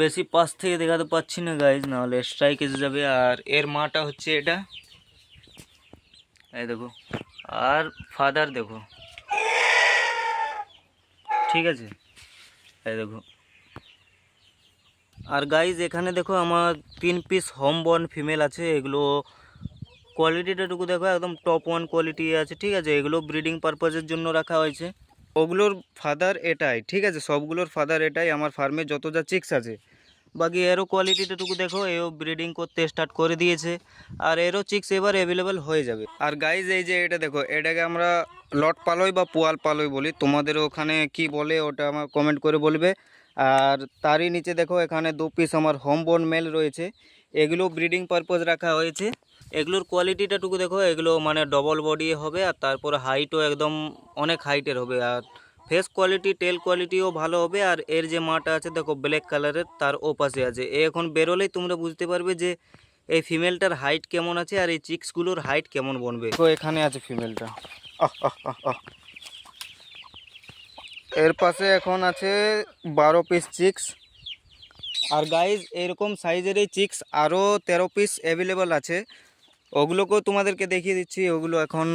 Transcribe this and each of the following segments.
বেশি পাশ থেকে দেখাতে পাচ্ছি না গাইজ, নাহলে স্ট্রাইক এসে যাবে। আর এর মাটা হচ্ছে এটা, এই দেখো। আর ফাদার দেখো, ঠিক আছে, এই দেখো। আর গাইজ এখানে দেখো আমার 3 পিস হোম বর্ন ফিমেল আছে। এগুলো কোয়ালিটিটাটুকু দেখো, একদম টপ 1 কোয়ালিটি আছে, ঠিক আছে। এগুলো ব্রিডিং পারপাসের জন্য রাখা হয়েছে। ওগুলোর ফাদার এটাই, ঠিক আছে, সবগুলোর ফাদার এটাই আমার ফার্মে যত যা চিক্স আছে। বাকি এরও কোয়ালিটিটাটুকু দেখো, এও ব্রিডিং করতে স্টার্ট করে দিয়েছে। আর এরও চিক্স এবার অ্যাভেলেবেল হয়ে যাবে। আর গাইজ এই যে এটা দেখো, এটাকে আমরা লট পালই বা পোয়াল পালই বলি। তোমাদের ওখানে কি বলে ওটা আমার কমেন্ট করে বলবে। আর তারই নিচে দেখো, এখানে 2 পিস আমার হোম বোর্ন মেল রয়েছে। এগুলো ব্রিডিং পারপাস রাখা হয়েছে। এগুলোর কোয়ালিটিটাটুকু দেখো, এগুলো মানে ডবল বডি হবে। আর তারপর হাইটও একদম অনেক হাইটের হবে। আর ফেস কোয়ালিটি, টেল কোয়ালিটিও ভালো হবে। আর এর যে মাটা আছে দেখো ব্ল্যাক কালারের, তার ও পাশে আছে। এ এখন বেরোলেই তোমরা বুঝতে পারবে যে এই ফিমেলটার হাইট কেমন আছে আর এই চিক্সগুলোর হাইট কেমন বনবে। তো এখানে আছে ফিমেলটা, এর পাশে এখন আছে 12 পিস চিক্স। আর গাইজ এরকম সাইজের এই চিক্স আরও 13 পিস অ্যাভেলেবল আছে। ওগুলোকেও তোমাদেরকে দেখিয়ে দিচ্ছি। ওগুলো এখন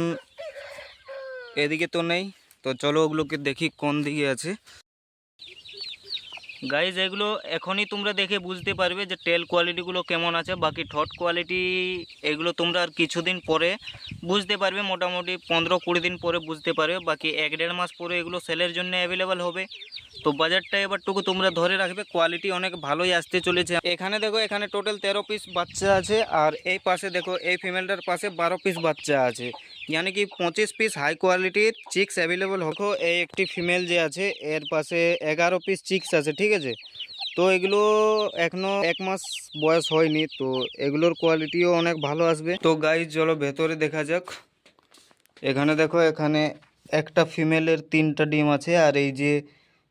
এদিকে তো নেই, তো চলো ওগুলোকে দেখি কোন দিকে আছে। গাইজ এগুলো এখনই তোমরা দেখে বুঝতে পারবে যে টেল কোয়ালিটিগুলো কেমন আছে। বাকি ঠোঁট কোয়ালিটি এগুলো তোমরা আর কিছুদিন পরে বুঝতে পারবে, মোটামুটি 15-20 দিন পরে বুঝতে পারবে। বাকি 1-1.5 মাস পরে এগুলো সেলের জন্য অ্যাভেলেবেল হবে। তো বাজারটা এবারটুকু তোমরা ধরে রাখবে, কোয়ালিটি অনেক ভালোই আসতে চলেছে। এখানে দেখো, এখানে টোটাল 13 পিস বাচ্চা আছে। আর এই পাশে দেখো, এই ফিমেলটার পাশে 12 পিস বাচ্চা আছে, यानी कि 25 পিস হাই কোয়ালিটির চিক্স অ্যাভেলেবল হবে। এই একটি ফিমেল যে আছে এর পাশে 11 পিস চিক্স আছে, ঠিক আছে। তো এগুলো এখনো 1 মাস বয়স হয়নি, তো এগুলোর কোয়ালিটিও অনেক ভালো আসবে। তো গাইজ চলো ভেতরে দেখা যাক। এখানে দেখো, এখানে একটা ফিমেলের 3টা ডিম আছে। আর এই যে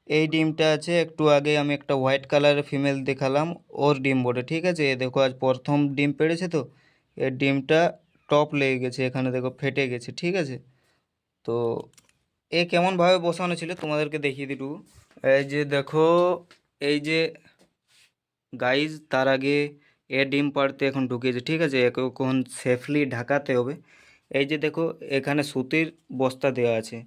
এই ডিমটা আছে, একটু আগে আমি একটা হোয়াইট কালারের ফিমেল দেখালাম, ওর ডিম বটে, ঠিক আছে। এ দেখো আজ প্রথম ডিম পেড়েছে। তো এর ডিমটা টপ লেগে গেছে, এখানে দেখো ফেটে গেছে, ঠিক আছে। তো এ কেমনভাবে বসানো ছিল তোমাদেরকে দেখিয়ে দিটু। এই যে দেখো, এই যে গাইজ তার আগে এ ডিম পাড়তে এখন ঢুকিয়েছে, ঠিক আছে। একে এখন সেফলি ঢাকাতে হবে। এই যে দেখো, এখানে সুতির বস্তা দেওয়া আছে।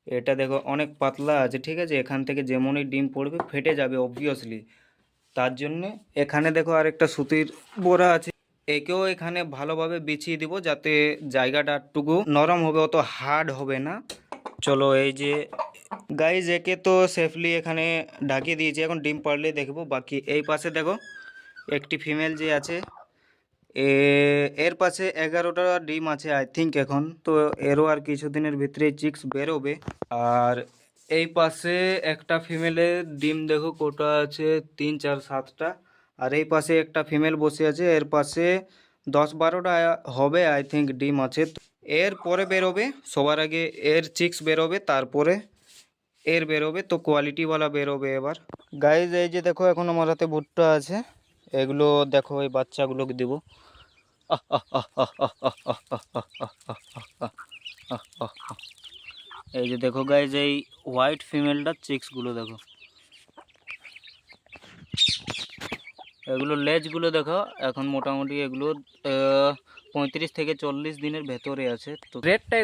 এটা দেখো অনেক পাতলা আছে, ঠিক আছে। এখান থেকে যেমনই ডিম পড়বে ফেটে যাবে অবভিয়াসলি। তার জন্যে এখানে দেখো আরেকটা সুতির বোরা আছে। একেও এখানে ভালোভাবে বিছিয়ে দিব, যাতে জায়গাটা একটুকু নরম হবে, অত হার্ড হবে না। চলো এই যে গাইজ একে তো সেফলি এখানে ঢাকিয়ে দিয়েছি, এখন ডিম পারলে দেখবো। বাকি এই পাশে দেখো একটি ফিমেল যে আছে, এর পাশে 11টা ডিম আছে আই থিঙ্ক এখন। তো এরও আর কিছুদিনের ভিতরে চিক্স বেরোবে। আর এই পাশে একটা ফিমেলের ডিম দেখো কোটা আছে, 3, 4, 7টা। আর এই পাশে একটা ফিমেল বসে আছে, এর পাশে 10-12টা হবে আই থিঙ্ক ডিম আছে। এর পরে বেরোবে, সবার আগে এর চিক্স বেরোবে, তারপরে এর বেরোবে। তো কোয়ালিটিওয়ালা বেরোবে এবার। গাইজ এই যে দেখো, এখন আমার হাতে ভুট্টা আছে। এগুলো দেখো এই বাচ্চাগুলোকে দিব। এই যে দেখো গাইজ, এই হোয়াইট ফিমেলটার চিক্সগুলো দেখো, এগুলোর লেজগুলো দেখো। এখন মোটামুটি এগুলো 35 থেকে 40 দিনের ভেতরে আছে। তো রেটটা